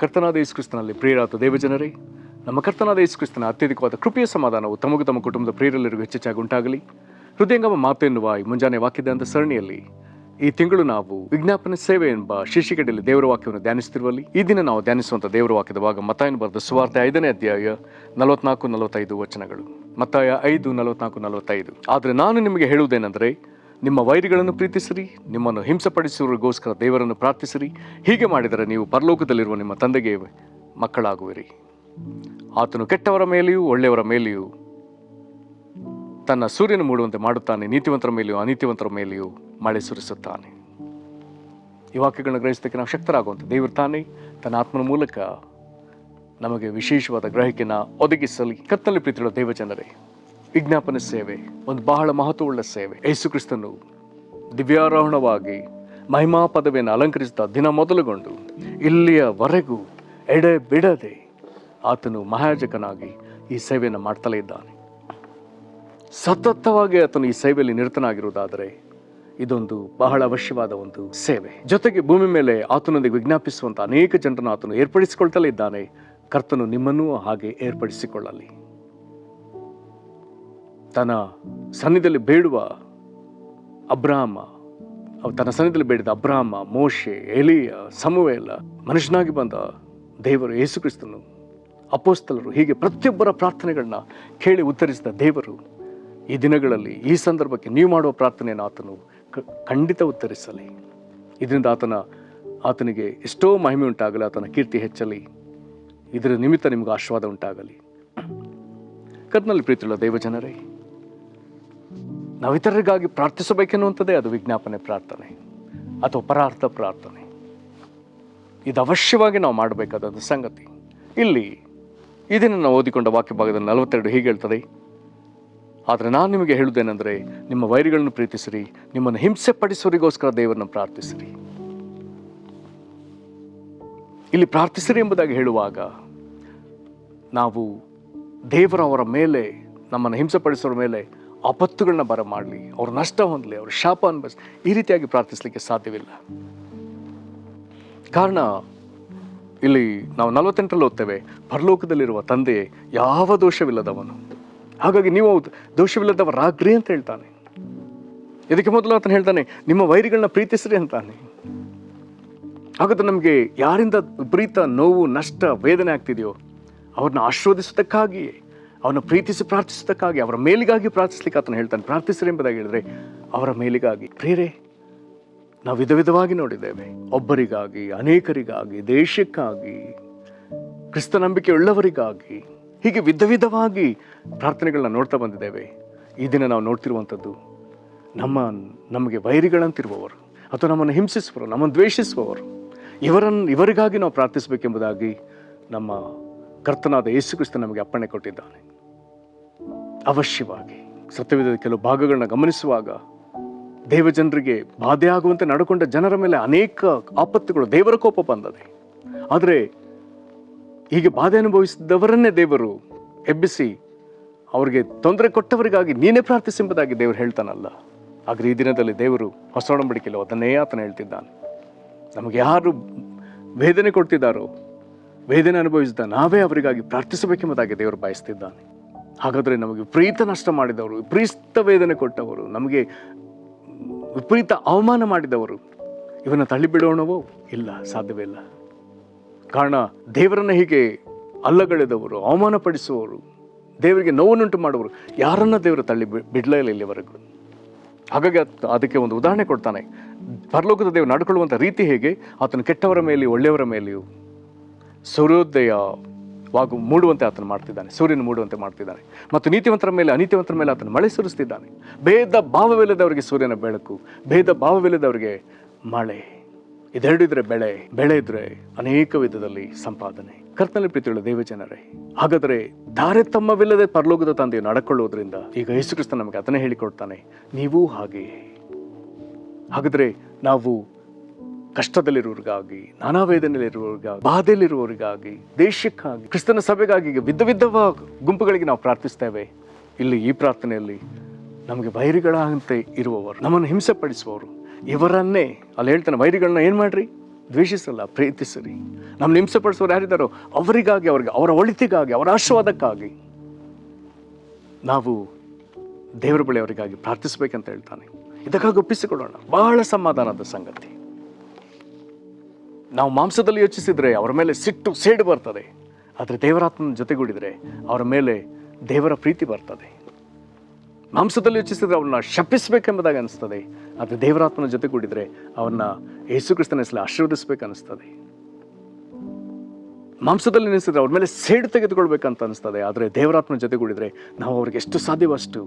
ಕರ್ತನಾದ ಯೇಸು ಕ್ರಿಸ್ತನಲ್ಲಿ ಪ್ರಿಯರಾದ ದೇವಜನರೇ, ನಮ್ಮ ಕರ್ತನಾದ ಯೇಸು ಕ್ರಿಸ್ತನ ಅತ್ಯಧಿಕವಾದ ಕೃಪೆಯ ಸಮಾಧಾನವು ತಮಗೂ ತಮ್ಮ ಕುಟುಂಬದ ಪ್ರಿಯರೆಲ್ಲರಿಗೂ ಹೆಚ್ಚೆಚ್ಚಾಗಿ ಉಂಟಾಗಲಿ. ಹೃದಯಂಗಮ ಮಾತು ಎನ್ನುವ ಈ ಮುಂಜಾನೆ ವಾಕ್ಯದ ಅಂತ ಸರಣಿಯಲ್ಲಿ ಈ ತಿಂಗಳು ನಾವು ವಿಜ್ಞಾಪನೆ ಸೇವೆ ಎಂಬ ಶೀರ್ಷಿಕೆಯಲ್ಲಿ ದೇವರ ವಾಕ್ಯವನ್ನು ಧ್ಯಾನಿಸುತ್ತಿರುವಲ್ಲಿ ಈ ದಿನ ನಾವು ಧ್ಯಾನಿಸುವಂಥ ದೇವರ ವಾಕ್ಯದ ಭಾಗ ಮತ್ತಾಯನು ಬರೆದ ಸುವಾರ್ತೆ 5ನೇ ಅಧ್ಯಾಯ 44-45 ವಚನಗಳು. ಮತ್ತಾಯ 5:44-45. ಆದರೆ ನಾನು ನಿಮಗೆ ಹೇಳುವುದೇನೆಂದರೆ, ನಿಮ್ಮ ವೈರಿಗಳನ್ನು ಪ್ರೀತಿಸಿರಿ, ನಿಮ್ಮನ್ನು ಹಿಂಸೆಪಡಿಸುವವರಿಗೋಸ್ಕರ ದೇವರನ್ನು ಪ್ರಾರ್ಥಿಸಿರಿ. ಹೀಗೆ ಮಾಡಿದರೆ ನೀವು ಪರಲೋಕದಲ್ಲಿರುವ ನಿಮ್ಮ ತಂದೆಗೆ ಮಕ್ಕಳಾಗುವಿರಿ. ಆತನು ಕೆಟ್ಟವರ ಮೇಲೆಯೂ ಒಳ್ಳೆಯವರ ಮೇಲೆಯೂ ತನ್ನ ಸೂರ್ಯನ ಮೂಡುವಂತೆ ಮಾಡುತ್ತಾನೆ, ನೀತಿವಂತರ ಮೇಲೆಯೂ ಅನೀತಿವಂತರ ಮೇಲೆಯೂ ಮಳೆ ಸುರಿಸುತ್ತಾನೆ. ಈ ವಾಕ್ಯಗಳನ್ನ ಗ್ರಹಿಸೋದಕ್ಕೆ ನಾವು ಶಕ್ತರಾಗುವಂಥ ದೇವರು ತಾನೇ ತನ್ನ ಆತ್ಮನ ಮೂಲಕ ನಮಗೆ ವಿಶೇಷವಾದ ಗ್ರಹಿಕೆಯನ್ನು ಒದಗಿಸಲಿ. ಕರ್ತನಲ್ಲಿ ಪ್ರೀತಿಯುಳ್ಳ ದೇವಜನರೇ, ವಿಜ್ಞಾಪನೆ ಸೇವೆ ಒಂದು ಬಹಳ ಮಹತ್ವವುಳ್ಳ ಸೇವೆ. ಯೇಸು ಕ್ರಿಸ್ತನು ದಿವ್ಯಾರೋಹಣವಾಗಿ ಮಹಿಮಾ ಪದವಿಯನ್ನು ಅಲಂಕರಿಸಿದ ದಿನ ಮೊದಲುಗೊಂಡು ಇಲ್ಲಿಯವರೆಗೂ ಎಡೆ ಬಿಡದೆ ಆತನು ಮಹಾಯಾಜಕನಾಗಿ ಈ ಸೇವೆಯನ್ನು ಮಾಡ್ತಲೇ ಇದ್ದಾನೆ. ಸತತವಾಗಿ ಆತನು ಈ ಸೇವೆಯಲ್ಲಿ ನಿರತನಾಗಿರುವುದಾದರೆ ಇದೊಂದು ಬಹಳ ಅವಶ್ಯವಾದ ಒಂದು ಸೇವೆ. ಜೊತೆಗೆ ಭೂಮಿ ಮೇಲೆ ಆತನೊಂದಿಗೆ ವಿಜ್ಞಾಪಿಸುವಂಥ ಅನೇಕ ಜನರನ್ನು ಆತನು ಏರ್ಪಡಿಸಿಕೊಳ್ತಲೇ ಇದ್ದಾನೆ. ಕರ್ತನು ನಿಮ್ಮನ್ನೂ ಹಾಗೆ ಏರ್ಪಡಿಸಿಕೊಳ್ಳಲಿ. ತನ್ನ ಸನ್ನಿಧಿಯಲ್ಲಿ ಬೇಡುವ ಅಬ್ರಾಮ, ತನ್ನ ಸನ್ನಿಧಿಯಲ್ಲಿ ಬೇಡಿದ ಅಬ್ರಾಮ, ಮೋಶೆ, ಎಲಿಯ, ಸಮುವೇಲ, ಮನುಷ್ಯನಾಗಿ ಬಂದ ದೇವರು ಯೇಸು ಕ್ರಿಸ್ತನು, ಅಪೊಸ್ತಲರು, ಹೀಗೆ ಪ್ರತಿಯೊಬ್ಬರ ಪ್ರಾರ್ಥನೆಗಳನ್ನ ಕೇಳಿ ಉತ್ತರಿಸಿದ ದೇವರು ಈ ದಿನಗಳಲ್ಲಿ ಈ ಸಂದರ್ಭಕ್ಕೆ ನೀವು ಮಾಡುವ ಪ್ರಾರ್ಥನೆಯನ್ನು ಆತನು ಖಂಡಿತ ಉತ್ತರಿಸಲಿ. ಇದರಿಂದ ಆತನಿಗೆ ಎಷ್ಟೋ ಮಹಿಮೆ ಉಂಟಾಗಲಿ, ಆತನ ಕೀರ್ತಿ ಹೆಚ್ಚಲಿ. ಇದರ ನಿಮಿತ್ತ ನಿಮಗೆ ಆಶೀರ್ವಾದ ಉಂಟಾಗಲಿ. ಕರ್ತನಲ್ಲಿ ಪ್ರೀತಿಯುಳ್ಳ ದೇವಜನರೇ, ನಾವು ಇತರರಿಗಾಗಿ ಪ್ರಾರ್ಥಿಸಬೇಕೆನ್ನುವಂಥದ್ದೇ ಅದು ವಿಜ್ಞಾಪನೆ ಪ್ರಾರ್ಥನೆ ಅಥವಾ ಪರಾರ್ಥ ಪ್ರಾರ್ಥನೆ. ಇದು ಅವಶ್ಯವಾಗಿ ನಾವು ಮಾಡಬೇಕಾದ ಸಂಗತಿ. ಇಲ್ಲಿ ಇದನ್ನು ನಾವು ಓದಿಕೊಂಡ ವಾಕ್ಯ ಭಾಗದಲ್ಲಿ 42 ಹೀಗೆ ಹೇಳ್ತದೆ, ಆದರೆ ನಾನು ನಿಮಗೆ ಹೇಳುವುದೇನೆಂದರೆ, ನಿಮ್ಮ ವೈರಿಗಳನ್ನು ಪ್ರೀತಿಸಿರಿ, ನಿಮ್ಮನ್ನು ಹಿಂಸೆ ಪಡಿಸುವರಿಗೋಸ್ಕರ ದೇವರನ್ನು ಪ್ರಾರ್ಥಿಸಿರಿ. ಇಲ್ಲಿ ಪ್ರಾರ್ಥಿಸಿರಿ ಎಂಬುದಾಗಿ ಹೇಳುವಾಗ ನಾವು ಅವರ ಮೇಲೆ, ನಮ್ಮನ್ನು ಹಿಂಸೆ ಪಡಿಸೋರ ಮೇಲೆ ಆಪತ್ತುಗಳನ್ನ ಬರಮಾಡಲಿ, ಅವ್ರ ನಷ್ಟ ಹೊಂದಲಿ, ಅವ್ರ ಶಾಪ ಅನುಭವಿಸಿ, ಈ ರೀತಿಯಾಗಿ ಪ್ರಾರ್ಥಿಸಲಿಕ್ಕೆ ಸಾಧ್ಯವಿಲ್ಲ. ಕಾರಣ ಇಲ್ಲಿ ನಾವು 48ರಲ್ಲಿ ಓದ್ತೇವೆ, ಪರಲೋಕದಲ್ಲಿರುವ ತಂದೆ ಯಾವ ದೋಷವಿಲ್ಲದವನು, ಹಾಗಾಗಿ ನೀವು ದೋಷವಿಲ್ಲದವರಾಗ್ರಿ ಅಂತ ಹೇಳ್ತಾನೆ. ಇದಕ್ಕೆ ಮೊದಲು ಆತನು ಹೇಳ್ತಾನೆ, ನಿಮ್ಮ ವೈರಿಗಳನ್ನ ಪ್ರೀತಿಸ್ರಿ ಅಂತಾನೆ. ಹಾಗಾದ್ರೆ ನಮಗೆ ಯಾರಿಂದ ವಿಪರೀತ ನೋವು, ನಷ್ಟ, ವೇದನೆ ಆಗ್ತಿದೆಯೋ ಅವ್ರನ್ನ ಆಶೀರ್ವದಿಸೋದಕ್ಕಾಗಿಯೇ, ಅವನ್ನ ಪ್ರೀತಿಸಿ ಪ್ರಾರ್ಥಿಸೋದಕ್ಕಾಗಿ, ಅವರ ಮೇಲಿಗಾಗಿ ಪ್ರಾರ್ಥಿಸ್ಲಿಕ್ಕೆ ಆತನು ಹೇಳ್ತಾನೆ. ಪ್ರಾರ್ಥಿಸ್ರಿ ಎಂಬುದಾಗಿ ಹೇಳಿದ್ರೆ ಅವರ ಮೇಲಿಗಾಗಿ. ಪ್ರಿಯರೇ, ನಾವು ವಿಧವಾಗಿ ನೋಡಿದ್ದೇವೆ. ಒಬ್ಬರಿಗಾಗಿ, ಅನೇಕರಿಗಾಗಿ, ದೇಶಕ್ಕಾಗಿ, ಕ್ರಿಸ್ತ ನಂಬಿಕೆ ಉಳ್ಳವರಿಗಾಗಿ, ಹೀಗೆ ವಿಧವಾಗಿ ಪ್ರಾರ್ಥನೆಗಳನ್ನ ನೋಡ್ತಾ ಬಂದಿದ್ದೇವೆ. ಈ ದಿನ ನಾವು ನೋಡ್ತಿರುವಂಥದ್ದು ನಮಗೆ ವೈರಿಗಳಂತಿರುವವರು ಅಥವಾ ನಮ್ಮನ್ನು ಹಿಂಸಿಸುವವರು, ನಮ್ಮನ್ನು ದ್ವೇಷಿಸುವವರು, ಇವರಿಗಾಗಿ ನಾವು ಪ್ರಾರ್ಥಿಸಬೇಕೆಂಬುದಾಗಿ ನಮ್ಮ ಕರ್ತನಾದ ಯೇಸು ಕ್ರಿಸ್ತ ನಮಗೆ ಅಪ್ಪಣೆ ಕೊಟ್ಟಿದ್ದಾನೆ. ಅವಶ್ಯವಾಗಿ ಸತ್ಯವೇದದ ಕೆಲವು ಭಾಗಗಳನ್ನ ಗಮನಿಸುವಾಗ ದೇವಜನರಿಗೆ ಬಾಧೆ ಆಗುವಂತೆ ನಡ್ಕೊಂಡ ಜನರ ಮೇಲೆ ಅನೇಕ ಆಪತ್ತುಗಳು, ದೇವರ ಕೋಪ ಬಂದದೆ. ಆದರೆ ಹೀಗೆ ಬಾಧೆ ಅನುಭವಿಸಿದವರನ್ನೇ ದೇವರು ಎಬ್ಬಿಸಿ ಅವರಿಗೆ ತೊಂದರೆ ಕೊಟ್ಟವರಿಗಾಗಿ ನೀನೇ ಪ್ರಾರ್ಥಿಸಿ ಎಂಬುದಾಗಿ ದೇವರು ಹೇಳ್ತಾನಲ್ಲ. ಆದರೆ ಈ ದಿನದಲ್ಲಿ ದೇವರು ಹೊಸ ಒಡಂಬಡಿಕೆಯಲ್ಲೋ ಅದನ್ನೇ ಆತನು ಹೇಳ್ತಿದ್ದಾನೆ. ನಮಗೆ ಯಾರು ವೇದನೆ ಕೊಡ್ತಿದ್ದಾರೋ, ವೇದನೆ ಅನುಭವಿಸಿದ ನಾವೇ ಅವರಿಗಾಗಿ ಪ್ರಾರ್ಥಿಸಬೇಕೆಂಬುದಾಗಿ ದೇವರು ಬಯಸ್ತಿದ್ದಾನೆ. ಹಾಗಾದರೆ ನಮಗೆ ವಿಪರೀತ ನಷ್ಟ ಮಾಡಿದವರು, ವಿಪರೀತ ವೇದನೆ ಕೊಟ್ಟವರು, ನಮಗೆ ವಿಪರೀತ ಅವಮಾನ ಮಾಡಿದವರು, ಇವನ್ನ ತಳ್ಳಿಬಿಡೋಣವೋ? ಇಲ್ಲ, ಸಾಧ್ಯವೇ ಇಲ್ಲ. ಕಾರಣ ದೇವರನ್ನ ಹೀಗೆ ಅಲ್ಲಗಳೆದವರು, ಅವಮಾನ ಪಡಿಸುವವರು, ದೇವರಿಗೆ ನೋವನ್ನುಂಟು ಮಾಡುವರು, ಯಾರನ್ನ ದೇವರು ತಳ್ಳಿ ಬಿಡಲೇ ಇಲ್ಲ ಇಲ್ಲಿವರೆಗೂ. ಹಾಗಾಗಿ ಅದಕ್ಕೆ ಒಂದು ಉದಾಹರಣೆ ಕೊಡ್ತಾನೆ. ಪರಲೋಕದ ದೇವರು ನಡ್ಕೊಳ್ಳುವಂಥ ರೀತಿ ಹೇಗೆ? ಆತನು ಕೆಟ್ಟವರ ಮೇಲೆಯೂ ಒಳ್ಳೆಯವರ ಮೇಲೆಯೂ ಮೂಡುವಂತೆ ಆತನು ಮಾಡ್ತಿದ್ದಾನೆ, ಸೂರ್ಯನ ಮೂಡುವಂತೆ ಮಾಡ್ತಿದ್ದಾನೆ. ಮತ್ತು ನೀತಿವಂತರ ಮೇಲೆ ಅನೀತಿವಂತರ ಮೇಲೆ ಆತನು ಮಳೆ ಸುರಿಸ್ತಿದ್ದಾನೆ. ಭೇದ ಭಾವವಿಲ್ಲದವರಿಗೆ ಸೂರ್ಯನ ಬೆಳಕು, ಭೇದ ಭಾವವಿಲ್ಲದವರಿಗೆ ಮಳೆ. ಇದೆರಡು ಇದ್ರೆ ಬೆಳೆ ಇದ್ರೆ ಅನೇಕ ವಿಧದಲ್ಲಿ ಸಂಪಾದನೆ. ಕರ್ತನಲ್ಲಿ ಪ್ರೀತಿಯುಳ್ಳ ದೇವಜನರೇ, ಹಾಗಾದರೆ ತಾರತಮ್ಯವಿಲ್ಲದೆ ಪರಲೋಕದ ತಂದೆಯು ನಡ್ಕೊಳ್ಳುವುದರಿಂದ ಈಗ ಯೇಸು ಕ್ರಿಸ್ತ ನಮಗೆ ಅದನ್ನೇ ಹೇಳಿಕೊಡ್ತಾನೆ, ನೀವೂ ಹಾಗೆಯೇ. ಹಾಗಾದರೆ ನಾವು ಕಷ್ಟದಲ್ಲಿರುವವರಿಗಾಗಿ, ನಾನಾ ವೇದನೆಯಲ್ಲಿರುವವರಿಗಾಗಿ, ಬಾಧೆಯಲ್ಲಿರುವವರಿಗಾಗಿ, ದೇಶಕ್ಕಾಗಿ, ಕ್ರಿಸ್ತನ ಸಭೆಗಾಗಿ ವಿಧವಿಧವ ಗುಂಪುಗಳಿಗೆ ನಾವು ಪ್ರಾರ್ಥಿಸ್ತೇವೆ. ಇಲ್ಲಿ ಈ ಪ್ರಾರ್ಥನೆಯಲ್ಲಿ ನಮಗೆ ವೈರಿಗಳಂತೆ ಇರುವವರು, ನಮ್ಮನ್ನು ಹಿಂಸೆ ಪಡಿಸುವವರು, ಇವರನ್ನೇ ಅಲ್ಲಿ ಹೇಳ್ತಾನೆ, ವೈರಿಗಳನ್ನ ಏನು ಮಾಡ್ರಿ? ದ್ವೇಷಿಸಲ್ಲ, ಪ್ರೀತಿಸಿರಿ. ನಮ್ಮ ಹಿಂಸೆಪಡಿಸೋರು ಯಾರಿದ್ದಾರೋ ಅವರಿಗಾಗಿ, ಅವರ ಒಳಿತಿಗಾಗಿ, ಅವರ ಆಶೀರ್ವಾದಕ್ಕಾಗಿ ನಾವು ದೇವರ ಬಳಿ ಅವರಿಗಾಗಿ ಪ್ರಾರ್ಥಿಸಬೇಕಂತ ಹೇಳ್ತಾನೆ. ಇದಕ್ಕಾಗಿ ಒಪ್ಪಿಸಿಕೊಡೋಣ. ಬಹಳ ಸಮಾಧಾನದ ಸಂಗತಿ. ನಾವು ಮಾಂಸದಲ್ಲಿ ಯೋಚಿಸಿದ್ರೆ ಅವರ ಮೇಲೆ ಸಿಟ್ಟು, ಸೇಡು ಬರ್ತದೆ. ಆದರೆ ದೇವರಾತ್ಮನ ಜೊತೆಗೂಡಿದರೆ ಅವರ ಮೇಲೆ ದೇವರ ಪ್ರೀತಿ ಬರ್ತದೆ. ಮಾಂಸದಲ್ಲಿ ಯೋಚಿಸಿದ್ರೆ ಅವ್ರನ್ನ ಶಪಿಸಬೇಕೆಂಬುದಾಗಿ ಅನಿಸ್ತದೆ. ಆದರೆ ದೇವರಾತ್ಮನ ಜೊತೆಗೂಡಿದರೆ ಅವನ್ನ ಯೇಸು ಕ್ರಿಸ್ತನ ಹೆಸರಲ್ಲಿ ಆಶೀರ್ವದಿಸಬೇಕನ್ನಿಸ್ತದೆ. ಮಾಂಸದಲ್ಲಿ ನೆನೆಸಿದ್ರೆ ಅವ್ರ ಮೇಲೆ ಸೇಡು ತೆಗೆದುಕೊಳ್ಬೇಕಂತ ಅನಿಸ್ತದೆ. ಆದರೆ ದೇವರಾತ್ಮನ ಜೊತೆಗೂಡಿದರೆ ನಾವು ಅವ್ರಿಗೆ ಎಷ್ಟು ಸಾಧ್ಯವಷ್ಟು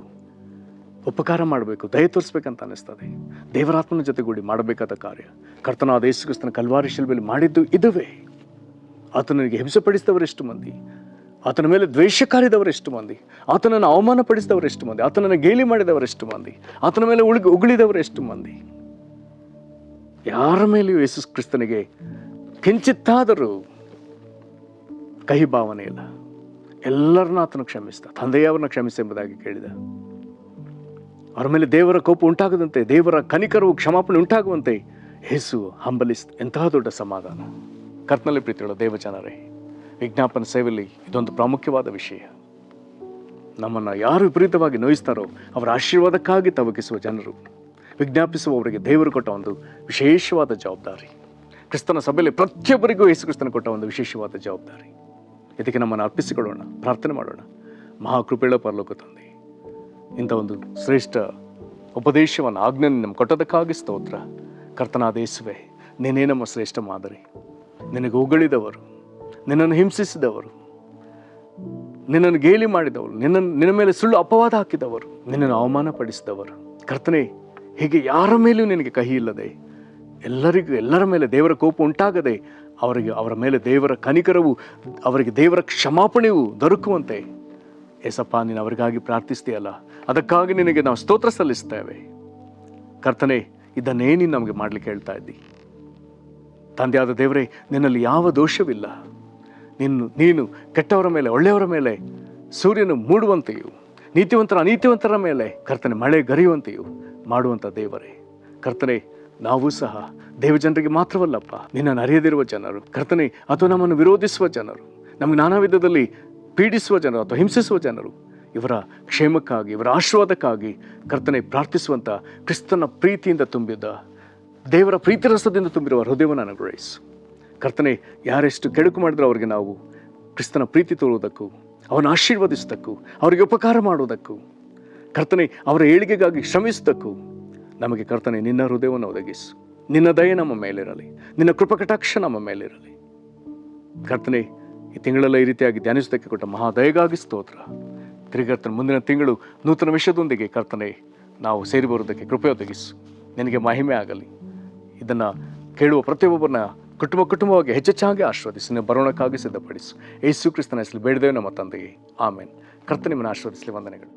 ಉಪಕಾರ ಮಾಡಬೇಕು, ದಯ ತೋರಿಸ್ಬೇಕಂತ ಅನಿಸ್ತದೆ. ದೇವರಾತ್ಮನ ಜೊತೆಗೂಡಿ ಮಾಡಬೇಕಾದ ಕಾರ್ಯ ಕರ್ತನಾದ ಯೇಸು ಕ್ರಿಸ್ತನ ಕಲ್ವಾರಿ ಶಿಲುಬೆಯಲ್ಲಿ ಮಾಡಿದ್ದು ಇದುವೇ. ಆತನಿಗೆ ಹಿಂಸೆಪಡಿಸಿದವರೆಷ್ಟು ಮಂದಿ, ಆತನ ಮೇಲೆ ದ್ವೇಷ ಕಾರಿದವರೆಷ್ಟು ಮಂದಿ, ಆತನನ್ನು ಅವಮಾನಪಡಿಸಿದವರೆಷ್ಟು ಮಂದಿ, ಆತನನ್ನು ಗೇಲಿ ಮಾಡಿದವರೆಷ್ಟು ಮಂದಿ, ಆತನ ಮೇಲೆ ಉಗುಳಿದವರೆಷ್ಟು ಮಂದಿ. ಯಾರ ಮೇಲೆಯೂ ಯೇಸು ಕ್ರಿಸ್ತನಿಗೆ ಕಿಂಚಿತ್ತಾದರೂ ಕಹಿ ಭಾವನೆ ಇಲ್ಲ. ಎಲ್ಲರನ್ನ ಆತನು ಕ್ಷಮಿಸಿದ. ತಂದೆಯವರನ್ನ ಕ್ಷಮಿಸಿ ಎಂಬುದಾಗಿ ಕೇಳಿದ. ಅವರ ಮೇಲೆ ದೇವರ ಕೋಪ ಉಂಟಾಗದಂತೆ, ದೇವರ ಕನಿಕರವು ಕ್ಷಮಾಪಣೆ ಉಂಟಾಗುವಂತೆ ಯೇಸು ಹಂಬಲಿಸಿದ. ಎಂತಹ ದೊಡ್ಡ ಸಮಾಧಾನ. ಕರ್ತನಲ್ಲಿ ಪ್ರೀತಿಗಳ ದೇವಜನರೇ, ವಿಜ್ಞಾಪನ ಸೇವೆಯಲ್ಲಿ ಇದೊಂದು ಪ್ರಾಮುಖ್ಯವಾದ ವಿಷಯ. ನಮ್ಮನ್ನು ಯಾರು ವಿಪರೀತವಾಗಿ ನೋಯಿಸ್ತಾರೋ ಅವರ ಆಶೀರ್ವಾದಕ್ಕಾಗಿ ತವಕಿಸುವ ಜನರು, ವಿಜ್ಞಾಪಿಸುವವರಿಗೆ ದೇವರು ಕೊಟ್ಟ ಒಂದು ವಿಶೇಷವಾದ ಜವಾಬ್ದಾರಿ. ಕ್ರಿಸ್ತನ ಸಭೆಯಲ್ಲಿ ಪ್ರತಿಯೊಬ್ಬರಿಗೂ ಯೇಸು ಕ್ರಿಸ್ತನ ಕೊಟ್ಟ ಒಂದು ವಿಶೇಷವಾದ ಜವಾಬ್ದಾರಿ. ಇದಕ್ಕೆ ನಮ್ಮನ್ನು ಅರ್ಪಿಸಿಕೊಳ್ಳೋಣ, ಪ್ರಾರ್ಥನೆ ಮಾಡೋಣ. ಮಹಾಕೃಪೆಯ ಪರಲೋಕ ತಂದೆ, ಇಂಥ ಒಂದು ಶ್ರೇಷ್ಠ ಉಪದೇಶವನ್ನು, ಆಜ್ಞೆಯನ್ನು ನಮ್ಗೆ ಕೊಟ್ಟದಕ್ಕಾಗಿ ಸ್ತೋತ್ರ. ಕರ್ತನಾದ ಯೇಸುವೆ, ನೀನೇ ನಮ್ಮ ಶ್ರೇಷ್ಠ ಮಾದರಿ. ನಿನಗೆ ಉಗಳಿದವರು, ನಿನ್ನನ್ನು ಹಿಂಸಿಸಿದವರು, ನಿನ್ನನ್ನು ಗೇಲಿ ಮಾಡಿದವರು, ನಿನ್ನ ಮೇಲೆ ಸುಳ್ಳು ಅಪವಾದ ಹಾಕಿದವರು, ನಿನ್ನನ್ನು ಅವಮಾನಪಡಿಸಿದವರು, ಕರ್ತನೆ, ಹೀಗೆ ಯಾರ ಮೇಲೂ ನಿನಗೆ ಕಹಿ ಇಲ್ಲದೆ, ಎಲ್ಲರಿಗೂ ಎಲ್ಲರ ಮೇಲೆ ದೇವರ ಕೋಪ ಉಂಟಾಗದೆ, ಅವರ ಮೇಲೆ ದೇವರ ಕನಿಕರವು, ಅವರಿಗೆ ದೇವರ ಕ್ಷಮಾಪಣೆಯು ದೊರಕುವಂತೆ ಏಸಪ್ಪ ನೀನು ಅವರಿಗಾಗಿ ಪ್ರಾರ್ಥಿಸ್ತೀಯಲ್ಲ, ಅದಕ್ಕಾಗಿ ನಿನಗೆ ನಾವು ಸ್ತೋತ್ರ ಸಲ್ಲಿಸ್ತೇವೆ. ಕರ್ತನೆ, ಇದನ್ನೇ ನೀನು ನಮಗೆ ಮಾಡಲಿಕ್ಕೆ ಹೇಳ್ತಾ ಇದ್ದಿ. ತಂದೆಯಾದ ದೇವರೇ, ನಿನ್ನಲ್ಲಿ ಯಾವ ದೋಷವಿಲ್ಲ. ನೀನು ಕೆಟ್ಟವರ ಮೇಲೆ ಒಳ್ಳೆಯವರ ಮೇಲೆ ಸೂರ್ಯನು ಮೂಡುವಂತೆಯೂ, ನೀತಿವಂತರ ಅನೀತಿವಂತರ ಮೇಲೆ ಕರ್ತನೆ ಮಳೆ ಗರಿಯುವಂತೆಯೂ ಮಾಡುವಂಥ ದೇವರೇ. ಕರ್ತನೆ, ನಾವು ಸಹ ದೇವಜನರಿಗೆ ಮಾತ್ರವಲ್ಲಪ್ಪ, ನಿನ್ನನ್ನು ಅರಿಯದಿರುವ ಜನರು ಕರ್ತನೆ, ಅಥವಾ ನಮ್ಮನ್ನು ವಿರೋಧಿಸುವ ಜನರು, ನಮಗೆ ನಾನಾ ವಿಧದಲ್ಲಿ ಪೀಡಿಸುವ ಜನರು ಅಥವಾ ಹಿಂಸಿಸುವ ಜನರು, ಇವರ ಕ್ಷೇಮಕ್ಕಾಗಿ, ಇವರ ಆಶೀರ್ವಾದಕ್ಕಾಗಿ ಕರ್ತನೆ ಪ್ರಾರ್ಥಿಸುವಂಥ ಕ್ರಿಸ್ತನ ಪ್ರೀತಿಯಿಂದ ತುಂಬಿದ್ದ, ದೇವರ ಪ್ರೀತಿ ರಸದಿಂದ ತುಂಬಿರುವ ಹೃದಯವನ್ನು ಅನುಗ್ರಹಿಸು. ಕರ್ತನೆ, ಯಾರೆಷ್ಟು ಕೆಡುಕು ಮಾಡಿದ್ರೆ ಅವರಿಗೆ ನಾವು ಕ್ರಿಸ್ತನ ಪ್ರೀತಿ ತೋರುವುದಕ್ಕೂ, ಅವನ ಆಶೀರ್ವದಿಸುವುದಕ್ಕೂ, ಅವರಿಗೆ ಉಪಕಾರ ಮಾಡುವುದಕ್ಕೂ, ಕರ್ತನೆ ಅವರ ಏಳಿಗೆಗಾಗಿ ಶ್ರಮಿಸುವುದಕ್ಕೂ ನಮಗೆ ಕರ್ತನೆ ನಿನ್ನ ಹೃದಯವನ್ನು ಒದಗಿಸು. ನಿನ್ನ ದಯೆ ನಮ್ಮ ಮೇಲಿರಲಿ, ನಿನ್ನ ಕೃಪಕಟಾಕ್ಷ ನಮ್ಮ ಮೇಲಿರಲಿ. ಕರ್ತನೆ, ಈ ತಿಂಗಳೆಲ್ಲ ಈ ರೀತಿಯಾಗಿ ಧ್ಯಾನಿಸುವುದಕ್ಕೆ ಕೊಟ್ಟ ಮಹಾದಯಗಾಗಿ ಸ್ತೋತ್ರ. ತಿರುಗರ್ತನೆ ಮುಂದಿನ ತಿಂಗಳು ನೂತನ ವಿಷಯದೊಂದಿಗೆ ಕರ್ತನೆ ನಾವು ಸೇರಿ ಬರುವುದಕ್ಕೆ ಕೃಪೆ ಒದಗಿಸು. ನಿನಗೆ ಮಹಿಮೆ ಆಗಲಿ. ಇದನ್ನು ಕೇಳುವ ಪ್ರತಿಯೊಬ್ಬರನ್ನ ಕುಟುಂಬವಾಗಿ ಹೆಚ್ಚೆಚ್ಚಾಗಿ ಆಶೀರ್ವದಿಸಿ, ನೀವು ಬರೋಣಕ್ಕಾಗಿ ಸಿದ್ಧಪಡಿಸು. ಯೇಸು ಕ್ರಿಸ್ತನ ಹೆಸರಲ್ಲಿ ಬೇಡದೇವೆ ನಮ್ಮ ತಂದೆಗೆ, ಆಮೇನ್. ಕರ್ತನೆ ನಿಮ್ಮನ್ನು ಆಶೀರ್ವದಿಸಲಿ. ವಂದನೆಗಳು.